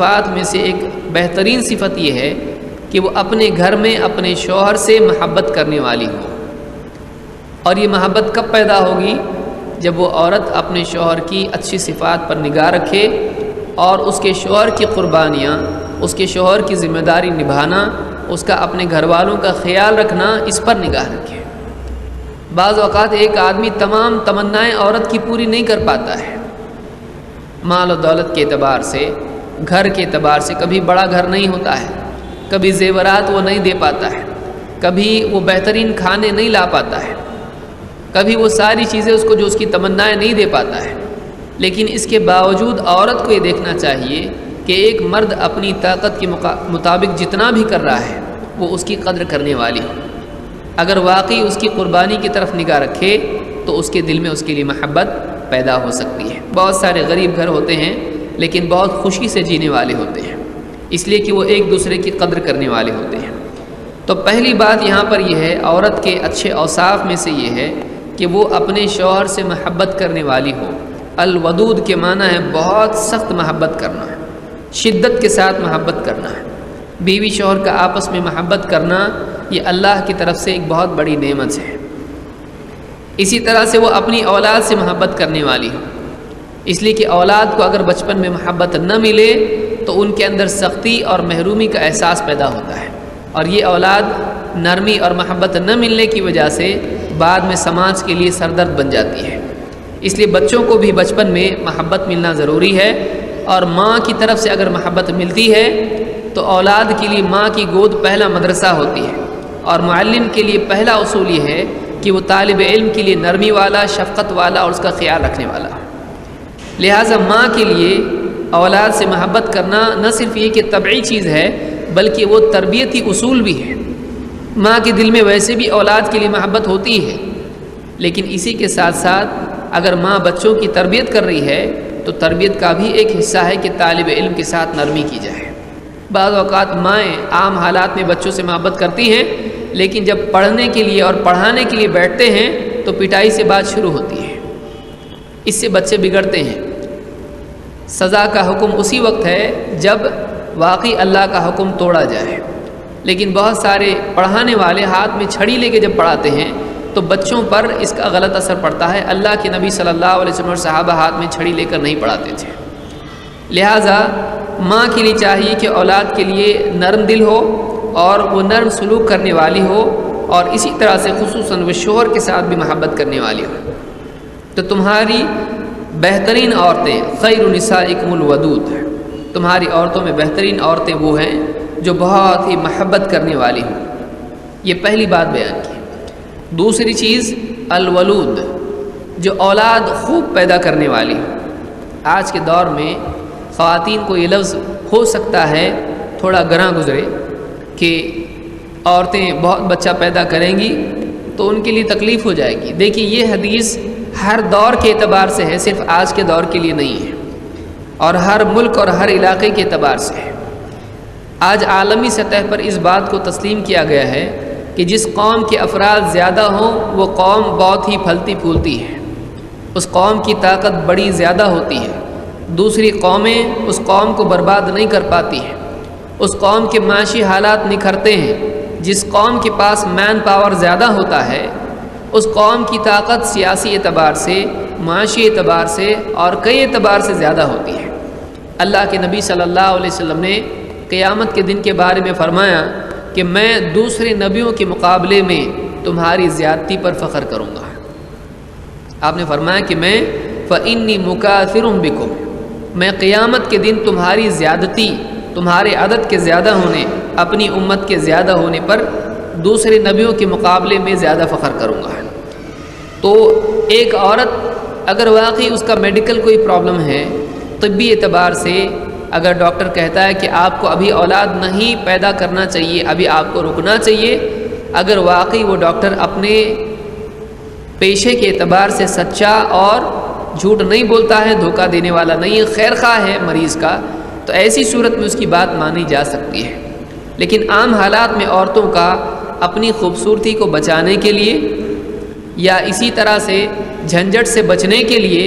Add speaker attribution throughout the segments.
Speaker 1: صفات میں سے ایک بہترین صفت یہ ہے کہ وہ اپنے گھر میں اپنے شوہر سے محبت کرنے والی ہو۔ اور یہ محبت کب پیدا ہوگی؟ جب وہ عورت اپنے شوہر کی اچھی صفات پر نگاہ رکھے اور اس کے شوہر کی قربانیاں، اس کے شوہر کی ذمہ داری نبھانا، اس کا اپنے گھر والوں کا خیال رکھنا، اس پر نگاہ رکھے۔ بعض اوقات ایک آدمی تمام تمنائیں عورت کی پوری نہیں کر پاتا ہے، مال و دولت کے اعتبار سے، گھر کے اعتبار سے۔ کبھی بڑا گھر نہیں ہوتا ہے، کبھی زیورات وہ نہیں دے پاتا ہے، کبھی وہ بہترین کھانے نہیں لا پاتا ہے، کبھی وہ ساری چیزیں اس کو جو اس کی تمنائیں نہیں دے پاتا ہے۔ لیکن اس کے باوجود عورت کو یہ دیکھنا چاہیے کہ ایک مرد اپنی طاقت کے مطابق جتنا بھی کر رہا ہے وہ اس کی قدر کرنے والی ہو۔ اگر واقعی اس کی قربانی کی طرف نگاہ رکھے تو اس کے دل میں اس کے لیے محبت پیدا ہو سکتی ہے۔ بہت سارے غریب گھر ہوتے ہیں لیکن بہت خوشی سے جینے والے ہوتے ہیں، اس لیے کہ وہ ایک دوسرے کی قدر کرنے والے ہوتے ہیں۔ تو پہلی بات یہاں پر یہ ہے، عورت کے اچھے اوصاف میں سے یہ ہے کہ وہ اپنے شوہر سے محبت کرنے والی ہو۔ الودود کے معنی ہے بہت سخت محبت کرنا ہے، شدت کے ساتھ محبت کرنا ہے۔ بیوی شوہر کا آپس میں محبت کرنا یہ اللہ کی طرف سے ایک بہت بڑی نعمت ہے۔ اسی طرح سے وہ اپنی اولاد سے محبت کرنے والی ہو، اس لیے کہ اولاد کو اگر بچپن میں محبت نہ ملے تو ان کے اندر سختی اور محرومی کا احساس پیدا ہوتا ہے، اور یہ اولاد نرمی اور محبت نہ ملنے کی وجہ سے بعد میں سماج کے لیے سردرد بن جاتی ہے۔ اس لیے بچوں کو بھی بچپن میں محبت ملنا ضروری ہے، اور ماں کی طرف سے اگر محبت ملتی ہے تو اولاد کے لیے ماں کی گود پہلا مدرسہ ہوتی ہے، اور معلم کے لیے پہلا اصول یہ ہے کہ وہ طالب علم کے لیے نرمی والا، شفقت والا اور اس کا خیال رکھنے والا۔ لہٰذا ماں کے لیے اولاد سے محبت کرنا نہ صرف یہ کہ طبعی چیز ہے بلکہ وہ تربیتی اصول بھی ہے۔ ماں کے دل میں ویسے بھی اولاد کے لیے محبت ہوتی ہے، لیکن اسی کے ساتھ ساتھ اگر ماں بچوں کی تربیت کر رہی ہے تو تربیت کا بھی ایک حصہ ہے کہ طالب علم کے ساتھ نرمی کی جائے۔ بعض اوقات مائیں عام حالات میں بچوں سے محبت کرتی ہیں، لیکن جب پڑھنے کے لیے اور پڑھانے کے لیے بیٹھتے ہیں تو پٹائی سے بات شروع ہوتی ہے، اس سے بچے بگڑتے ہیں۔ سزا کا حکم اسی وقت ہے جب واقعی اللہ کا حکم توڑا جائے، لیکن بہت سارے پڑھانے والے ہاتھ میں چھڑی لے کے جب پڑھاتے ہیں تو بچوں پر اس کا غلط اثر پڑتا ہے۔ اللہ کے نبی صلی اللہ علیہ وسلم اور صحابہ ہاتھ میں چھڑی لے کر نہیں پڑھاتے تھے۔ لہٰذا ماں کے لیے چاہیے کہ اولاد کے لیے نرم دل ہو اور وہ نرم سلوک کرنے والی ہو، اور اسی طرح سے خصوصاً وہ شوہر کے ساتھ بھی محبت کرنے والی ہو۔ تو تمہاری بہترین عورتیں، خیر نسائکم الودود، تمہاری عورتوں میں بہترین عورتیں وہ ہیں جو بہت ہی محبت کرنے والی ہوں۔ یہ پہلی بات بیان کی۔ دوسری چیز الولود، جو اولاد خوب پیدا کرنے والی ہو۔ آج کے دور میں خواتین کو یہ لفظ ہو سکتا ہے تھوڑا گراں گزرے کہ عورتیں بہت بچہ پیدا کریں گی تو ان کے لیے تکلیف ہو جائے گی۔ دیکھیے یہ حدیث ہر دور کے اعتبار سے ہے، صرف آج کے دور کے لیے نہیں ہے، اور ہر ملک اور ہر علاقے کے اعتبار سے ہے۔ آج عالمی سطح پر اس بات کو تسلیم کیا گیا ہے کہ جس قوم کے افراد زیادہ ہوں وہ قوم بہت ہی پھلتی پھولتی ہے، اس قوم کی طاقت بڑی زیادہ ہوتی ہے، دوسری قومیں اس قوم کو برباد نہیں کر پاتی ہیں، اس قوم کے معاشی حالات نکھرتے ہیں۔ جس قوم کے پاس مین پاور زیادہ ہوتا ہے اس قوم کی طاقت سیاسی اعتبار سے، معاشی اعتبار سے اور کئی اعتبار سے زیادہ ہوتی ہے۔ اللہ کے نبی صلی اللہ علیہ وسلم نے قیامت کے دن کے بارے میں فرمایا کہ میں دوسرے نبیوں کے مقابلے میں تمہاری زیادتی پر فخر کروں گا۔ آپ نے فرمایا کہ میں فإنی مکاثر بکم، میں قیامت کے دن تمہاری زیادتی، تمہارے عدد کے زیادہ ہونے، اپنی امت کے زیادہ ہونے پر دوسرے نبیوں کے مقابلے میں زیادہ فخر کروں گا۔ تو ایک عورت اگر واقعی اس کا میڈیکل کوئی پرابلم ہے، طبی اعتبار سے اگر ڈاکٹر کہتا ہے کہ آپ کو ابھی اولاد نہیں پیدا کرنا چاہیے، ابھی آپ کو رکنا چاہیے، اگر واقعی وہ ڈاکٹر اپنے پیشے کے اعتبار سے سچا اور جھوٹ نہیں بولتا ہے، دھوکہ دینے والا نہیں ہے، خیر خواہ ہے مریض کا، تو ایسی صورت میں اس کی بات مانی جا سکتی ہے۔ لیکن عام حالات میں عورتوں کا اپنی خوبصورتی کو بچانے کے لیے یا اسی طرح سے جھنجھٹ سے بچنے کے لیے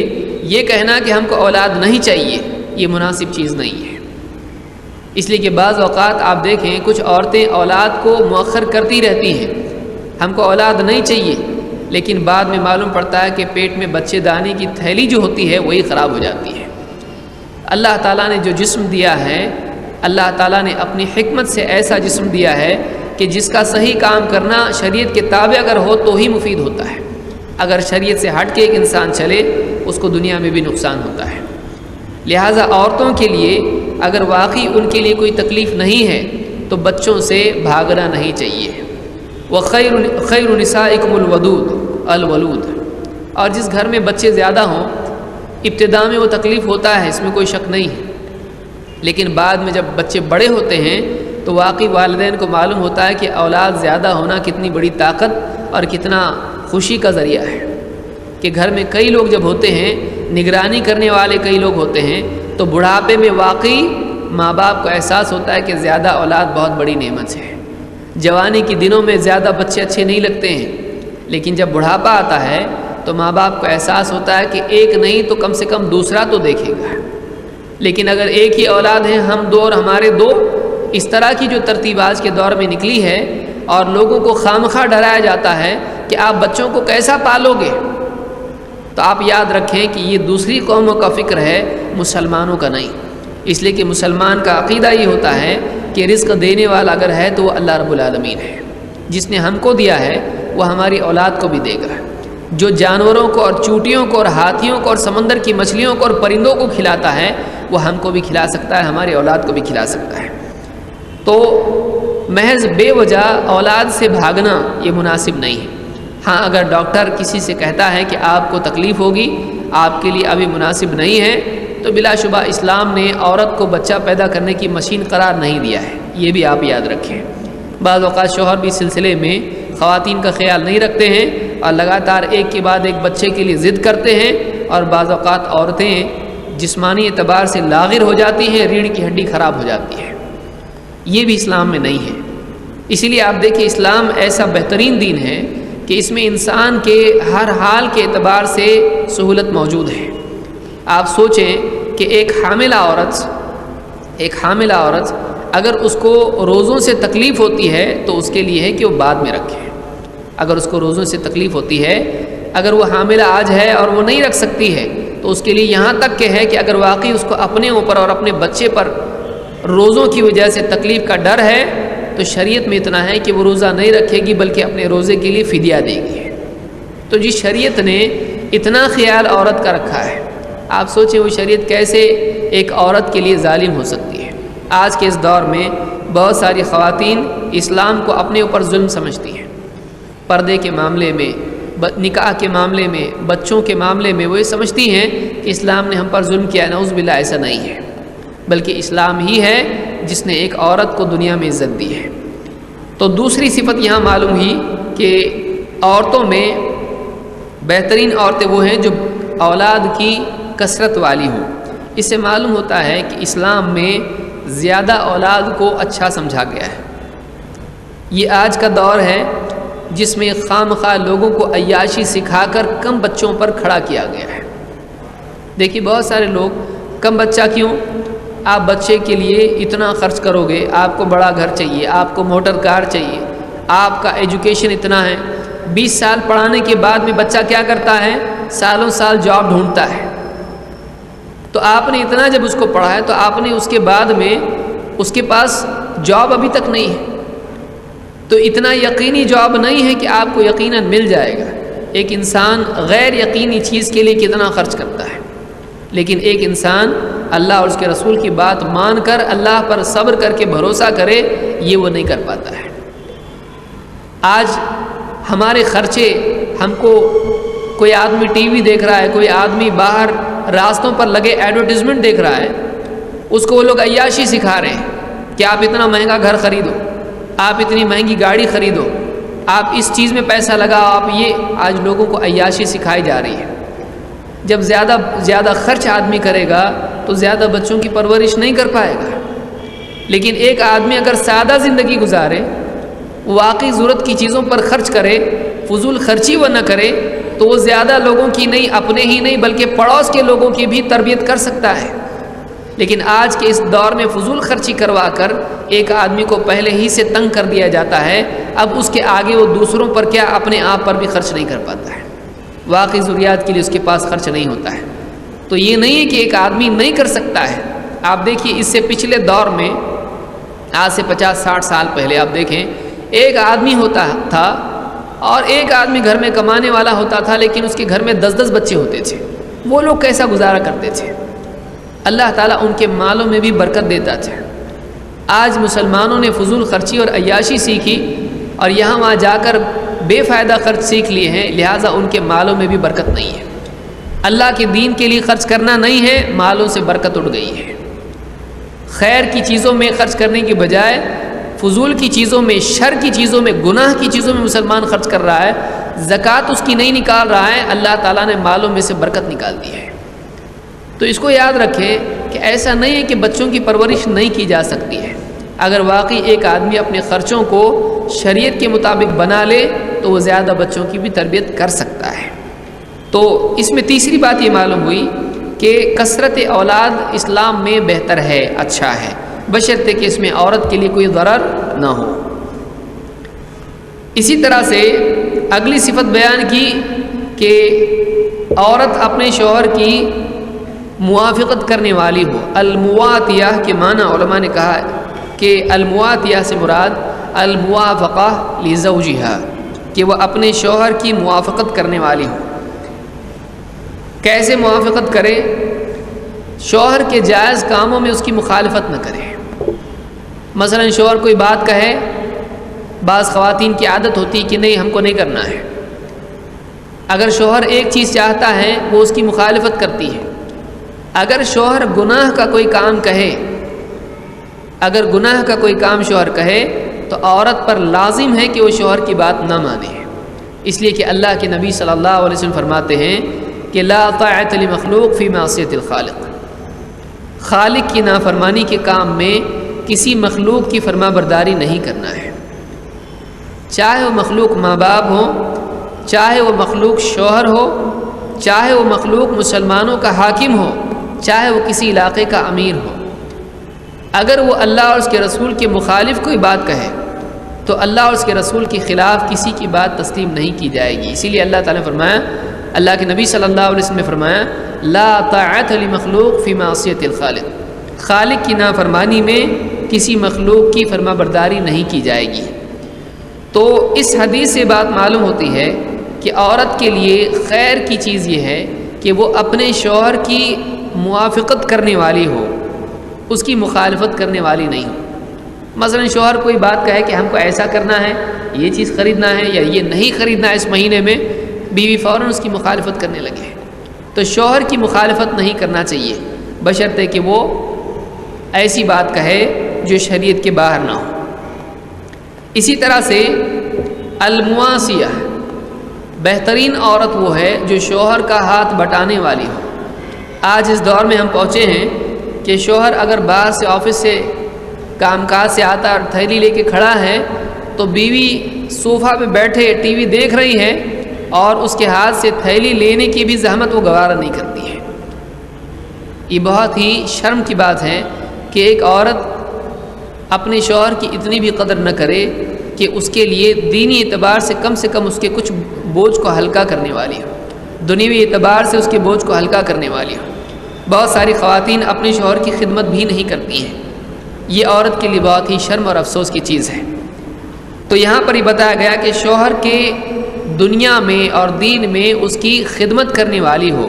Speaker 1: یہ کہنا کہ ہم کو اولاد نہیں چاہیے، یہ مناسب چیز نہیں ہے۔ اس لیے کہ بعض اوقات آپ دیکھیں کچھ عورتیں اولاد کو مؤخر کرتی رہتی ہیں، ہم کو اولاد نہیں چاہیے، لیکن بعد میں معلوم پڑتا ہے کہ پیٹ میں بچے دانے کی تھیلی جو ہوتی ہے وہی خراب ہو جاتی ہے۔ اللہ تعالیٰ نے جو جسم دیا ہے، اللہ تعالیٰ نے اپنی حکمت سے ایسا جسم دیا ہے کہ جس کا صحیح کام کرنا شریعت کے تابع اگر ہو تو ہی مفید ہوتا ہے۔ اگر شریعت سے ہٹ کے ایک انسان چلے اس کو دنیا میں بھی نقصان ہوتا ہے۔ لہٰذا عورتوں کے لیے اگر واقعی ان کے لیے کوئی تکلیف نہیں ہے تو بچوں سے بھاگنا نہیں چاہیے۔ وَخَيْرُ نِسَائِكُمُ الْوَلُودُ، اور جس گھر میں بچے زیادہ ہوں ابتدا میں وہ تکلیف ہوتا ہے، اس میں کوئی شک نہیں ہے، لیکن بعد میں جب بچے بڑے ہوتے ہیں تو واقعی والدین کو معلوم ہوتا ہے کہ اولاد زیادہ ہونا کتنی بڑی طاقت اور کتنا خوشی کا ذریعہ ہے، کہ گھر میں کئی لوگ جب ہوتے ہیں، نگرانی کرنے والے کئی لوگ ہوتے ہیں، تو بڑھاپے میں واقعی ماں باپ کو احساس ہوتا ہے کہ زیادہ اولاد بہت بڑی نعمت ہے۔ جوانی کے دنوں میں زیادہ بچے اچھے نہیں لگتے ہیں، لیکن جب بڑھاپا آتا ہے تو ماں باپ کو احساس ہوتا ہے کہ ایک نہیں تو کم سے کم دوسرا تو دیکھے گا۔ لیکن اگر ایک ہی اولاد ہے، ہم دو اور ہمارے دو، اس طرح کی جو ترتیب آج کے دور میں نکلی ہے اور لوگوں کو خامخواہ ڈرایا جاتا ہے کہ آپ بچوں کو کیسا پالو گے، تو آپ یاد رکھیں کہ یہ دوسری قوموں کا فکر ہے، مسلمانوں کا نہیں۔ اس لیے کہ مسلمان کا عقیدہ یہ ہوتا ہے کہ رزق دینے والا اگر ہے تو وہ اللہ رب العالمین ہے، جس نے ہم کو دیا ہے وہ ہماری اولاد کو بھی دے گا۔ جو جانوروں کو اور چونٹیوں کو اور ہاتھیوں کو اور سمندر کی مچھلیوں کو اور پرندوں کو کھلاتا ہے وہ ہم کو بھی کھلا سکتا ہے، ہماری اولاد کو بھی کھلا سکتا ہے۔ تو محض بے وجہ اولاد سے بھاگنا یہ مناسب نہیں ہے۔ ہاں اگر ڈاکٹر کسی سے کہتا ہے کہ آپ کو تکلیف ہوگی، آپ کے لیے ابھی مناسب نہیں ہے، تو بلا شبہ اسلام نے عورت کو بچہ پیدا کرنے کی مشین قرار نہیں دیا ہے، یہ بھی آپ یاد رکھیں۔ بعض اوقات شوہر بھی سلسلے میں خواتین کا خیال نہیں رکھتے ہیں اور لگاتار ایک کے بعد ایک بچے کے لیے ضد کرتے ہیں، اور بعض اوقات عورتیں جسمانی اعتبار سے لاغر ہو جاتی ہیں، ریڑھ کی ہڈی خراب ہو جاتی ہے، یہ بھی اسلام میں نہیں ہے۔ اسی لیے آپ دیکھیں اسلام ایسا بہترین دین ہے کہ اس میں انسان کے ہر حال کے اعتبار سے سہولت موجود ہے۔ آپ سوچیں کہ ایک حاملہ عورت اگر اس کو روزوں سے تکلیف ہوتی ہے تو اس کے لیے ہے کہ وہ بعد میں رکھے۔ اگر اس کو روزوں سے تکلیف ہوتی ہے، اگر وہ حاملہ آج ہے اور وہ نہیں رکھ سکتی ہے، تو اس کے لیے یہاں تک کہ ہے کہ اگر واقعی اس کو اپنے اوپر اور اپنے بچے پر روزوں کی وجہ سے تکلیف کا ڈر ہے تو شریعت میں اتنا ہے کہ وہ روزہ نہیں رکھے گی بلکہ اپنے روزے کے لیے فدیہ دے گی۔ تو جس شریعت نے اتنا خیال عورت کا رکھا ہے، آپ سوچیں وہ شریعت کیسے ایک عورت کے لیے ظالم ہو سکتی ہے۔ آج کے اس دور میں بہت ساری خواتین اسلام کو اپنے اوپر ظلم سمجھتی ہیں، پردے کے معاملے میں، نکاح کے معاملے میں، بچوں کے معاملے میں وہ یہ سمجھتی ہیں کہ اسلام نے ہم پر ظلم کیا۔ نعوذ باللہ، ایسا نہیں ہے، بلکہ اسلام ہی ہے جس نے ایک عورت کو دنیا میں عزت دی ہے۔ تو دوسری صفت یہاں معلوم ہوئی کہ عورتوں میں بہترین عورتیں وہ ہیں جو اولاد کی کثرت والی ہوں۔ اس سے معلوم ہوتا ہے کہ اسلام میں زیادہ اولاد کو اچھا سمجھا گیا ہے۔ یہ آج کا دور ہے جس میں خام خواہ لوگوں کو عیاشی سکھا کر کم بچوں پر کھڑا کیا گیا ہے۔ دیکھیے بہت سارے لوگ کم بچہ کیوں؟ آپ بچے کے لیے اتنا خرچ کرو گے، آپ کو بڑا گھر چاہیے، آپ کو موٹر کار چاہیے، آپ کا ایجوکیشن اتنا ہے۔ 20 سال پڑھانے کے بعد میں بچہ کیا کرتا ہے؟ سالوں سال جاب ڈھونڈتا ہے۔ تو آپ نے اتنا جب اس کو پڑھایا تو آپ نے اس کے بعد میں اس کے پاس جاب ابھی تک نہیں ہے، تو اتنا یقینی جاب نہیں ہے کہ آپ کو یقیناً مل جائے گا۔ ایک انسان غیر یقینی چیز کے لیے کتنا خرچ کرتا ہے، لیکن ایک انسان اللہ اور اس کے رسول کی بات مان کر اللہ پر صبر کر کے بھروسہ کرے، یہ وہ نہیں کر پاتا ہے۔ آج ہمارے خرچے، ہم کو کوئی آدمی ٹی وی دیکھ رہا ہے، کوئی آدمی باہر راستوں پر لگے ایڈورٹیزمنٹ دیکھ رہا ہے، اس کو وہ لوگ عیاشی سکھا رہے ہیں کہ آپ اتنا مہنگا گھر خریدو، آپ اتنی مہنگی گاڑی خریدو، آپ اس چیز میں پیسہ لگاؤ، آپ یہ آج لوگوں کو عیاشی سکھائی جا رہی ہے۔ جب زیادہ خرچ آدمی کرے گا تو زیادہ بچوں کی پرورش نہیں کر پائے گا، لیکن ایک آدمی اگر سادہ زندگی گزارے، واقعی ضرورت کی چیزوں پر خرچ کرے، فضول خرچی وہ نہ کرے، تو وہ زیادہ لوگوں کی نہیں، اپنے ہی نہیں بلکہ پڑوس کے لوگوں کی بھی تربیت کر سکتا ہے۔ لیکن آج کے اس دور میں فضول خرچی کروا کر ایک آدمی کو پہلے ہی سے تنگ کر دیا جاتا ہے، اب اس کے آگے وہ دوسروں پر کیا اپنے آپ پر بھی خرچ نہیں کر پاتا ہے، واقعی ضروریات کے لیے اس کے پاس خرچ نہیں ہوتا ہے۔ تو یہ نہیں ہے کہ ایک آدمی نہیں کر سکتا ہے۔ آپ دیکھیے اس سے پچھلے دور میں، آج سے 50-60 سال پہلے آپ دیکھیں، ایک آدمی ہوتا تھا اور ایک آدمی گھر میں کمانے والا ہوتا تھا، لیکن اس کے گھر میں 10-10 بچے ہوتے تھے۔ وہ لوگ کیسا گزارا کرتے تھے؟ اللہ تعالیٰ ان کے مالوں میں بھی برکت دیتا تھا۔ آج مسلمانوں نے فضول خرچی اور عیاشی سیکھی اور یہاں وہاں جا کر بے فائدہ خرچ سیکھ لیے ہیں، لہٰذا ان کے مالوں میں بھی برکت نہیں ہے۔ اللہ کے دین کے لیے خرچ کرنا نہیں ہے، مالوں سے برکت اٹھ گئی ہے۔ خیر کی چیزوں میں خرچ کرنے کی بجائے فضول کی چیزوں میں، شر کی چیزوں میں، گناہ کی چیزوں میں مسلمان خرچ کر رہا ہے، زکوٰۃ اس کی نہیں نکال رہا ہے، اللہ تعالیٰ نے مالوں میں سے برکت نکال دی ہے۔ تو اس کو یاد رکھیں کہ ایسا نہیں ہے کہ بچوں کی پرورش نہیں کی جا سکتی ہے۔ اگر واقعی ایک آدمی اپنے خرچوں کو شریعت کے مطابق بنا لے تو وہ زیادہ بچوں کی بھی تربیت کر سکتا ہے۔ تو اس میں تیسری بات یہ معلوم ہوئی کہ کثرت اولاد اسلام میں بہتر ہے، اچھا ہے، بشرطے کہ اس میں عورت کے لیے کوئی ضرر نہ ہو۔ اسی طرح سے اگلی صفت بیان کی کہ عورت اپنے شوہر کی موافقت کرنے والی ہو۔ المواتیہ کے معنی علماء نے کہا کہ المواتیہ سے مراد الموافقہ لزوجہا، کہ وہ اپنے شوہر کی موافقت کرنے والی ہو۔ کیسے موافقت کرے؟ شوہر کے جائز کاموں میں اس کی مخالفت نہ کرے۔ مثلا شوہر کوئی بات کہے، بعض خواتین کی عادت ہوتی کہ نہیں ہم کو نہیں کرنا ہے۔ اگر شوہر ایک چیز چاہتا ہے وہ اس کی مخالفت کرتی ہے۔ اگر شوہر گناہ کا کوئی کام کہے، اگر گناہ کا کوئی کام شوہر کہے تو عورت پر لازم ہے کہ وہ شوہر کی بات نہ مانے، اس لیے کہ اللہ کے نبی صلی اللہ علیہ وسلم فرماتے ہیں کہ لا طاعت لمخلوق فی معصیت الخالق، خالق کی نافرمانی کے کام میں کسی مخلوق کی فرما برداری نہیں کرنا ہے، چاہے وہ مخلوق ماں باپ ہو، چاہے وہ مخلوق شوہر ہو، چاہے وہ مخلوق مسلمانوں کا حاکم ہو، چاہے وہ کسی علاقے کا امیر ہو۔ اگر وہ اللہ اور اس کے رسول کے مخالف کوئی بات کہے تو اللہ اور اس کے رسول کے خلاف کسی کی بات تسلیم نہیں کی جائے گی۔ اسی لیے اللہ تعالیٰ نے فرمایا، اللہ کے نبی صلی اللہ علیہ وسلم نے فرمایا لا طاعت لمخلوق فی معصیت الخالق، خالق کی نافرمانی میں کسی مخلوق کی فرما برداری نہیں کی جائے گی۔ تو اس حدیث سے بات معلوم ہوتی ہے کہ عورت کے لیے خیر کی چیز یہ ہے کہ وہ اپنے شوہر کی موافقت کرنے والی ہو، اس کی مخالفت کرنے والی نہیں ہو۔ مثلا شوہر کوئی بات کہے کہ ہم کو ایسا کرنا ہے، یہ چیز خریدنا ہے یا یہ نہیں خریدنا ہے اس مہینے میں، بیوی فوراً اس کی مخالفت کرنے لگے، تو شوہر کی مخالفت نہیں کرنا چاہیے، بشرطے کہ وہ ایسی بات کہے جو شریعت کے باہر نہ ہو۔ اسی طرح سے المواسیہ، بہترین عورت وہ ہے جو شوہر کا ہاتھ بٹانے والی ہو۔ آج اس دور میں ہم پہنچے ہیں کہ شوہر اگر باہر سے آفس سے کام کاج سے آتا اور تھیلی لے کے کھڑا ہے تو بیوی صوفہ پہ بیٹھے ٹی وی دیکھ رہی ہے اور اس کے ہاتھ سے تھیلی لینے کی بھی زحمت وہ گوارا نہیں کرتی ہے۔ یہ بہت ہی شرم کی بات ہے کہ ایک عورت اپنے شوہر کی اتنی بھی قدر نہ کرے کہ اس کے لیے دینی اعتبار سے کم اس کے کچھ بوجھ کو ہلکا کرنے والی ہو، دنیوی اعتبار سے اس کے بوجھ کو ہلکا کرنے والی ہو۔ بہت ساری خواتین اپنے شوہر کی خدمت بھی نہیں کرتی ہیں، یہ عورت کے لیے بہت ہی شرم اور افسوس کی چیز ہے۔ تو یہاں پر یہ بتایا گیا کہ شوہر کے دنیا میں اور دین میں اس کی خدمت کرنے والی ہو،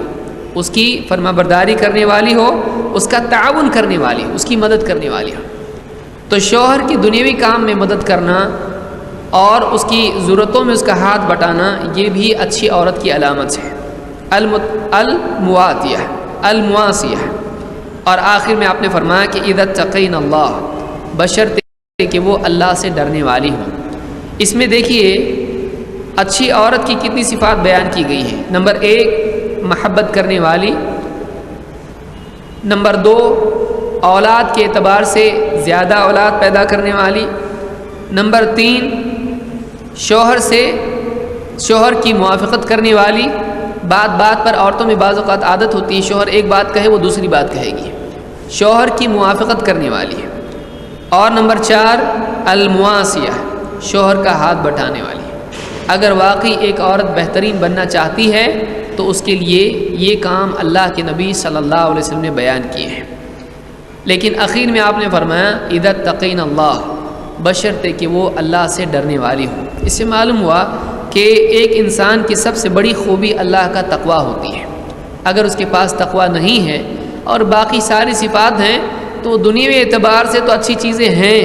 Speaker 1: اس کی فرما برداری کرنے والی ہو، اس کا تعاون کرنے والی ہو، اس کی مدد کرنے والی ہو۔ تو شوہر کی دنیاوی کام میں مدد کرنا اور اس کی ضرورتوں میں اس کا ہاتھ بٹانا، یہ بھی اچھی عورت کی علامت ہے۔ المواسیہ، اور آخر میں آپ نے فرمایا کہ اذا اتقین اللہ، بشرطے کہ وہ اللہ سے ڈرنے والی ہوں۔ اس میں دیکھیے اچھی عورت کی کتنی صفات بیان کی گئی ہیں۔ نمبر 1 محبت کرنے والی، نمبر 2 اولاد کے اعتبار سے زیادہ اولاد پیدا کرنے والی، نمبر 3 شوہر کی موافقت کرنے والی، بات پر عورتوں میں بعض اوقات عادت ہوتی ہے شوہر ایک بات کہے وہ دوسری بات کہے گی، شوہر کی موافقت کرنے والی ہے۔ اور نمبر 4 المواسیہ، شوہر کا ہاتھ بٹانے والی ہے۔ اگر واقعی ایک عورت بہترین بننا چاہتی ہے تو اس کے لیے یہ کام اللہ کے نبی صلی اللہ علیہ وسلم نے بیان کیے ہیں، لیکن اخیر میں آپ نے فرمایا اذا اتقین اللہ، بشرطے کہ وہ اللہ سے ڈرنے والی ہو۔ اس سے معلوم ہوا کہ ایک انسان کی سب سے بڑی خوبی اللہ کا تقویٰ ہوتی ہے۔ اگر اس کے پاس تقویٰ نہیں ہے اور باقی ساری صفات ہیں تو دنیاوی اعتبار سے تو اچھی چیزیں ہیں،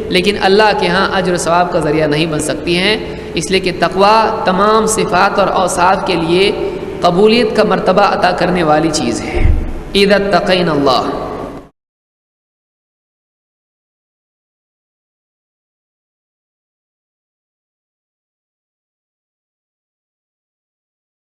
Speaker 1: لیکن اللہ کے ہاں اجر و ثواب کا ذریعہ نہیں بن سکتی ہیں، اس لیے کہ تقویٰ تمام صفات اور اوصاف کے لیے قبولیت کا مرتبہ عطا کرنے والی چیز ہے۔ اذا اتقین اللہ،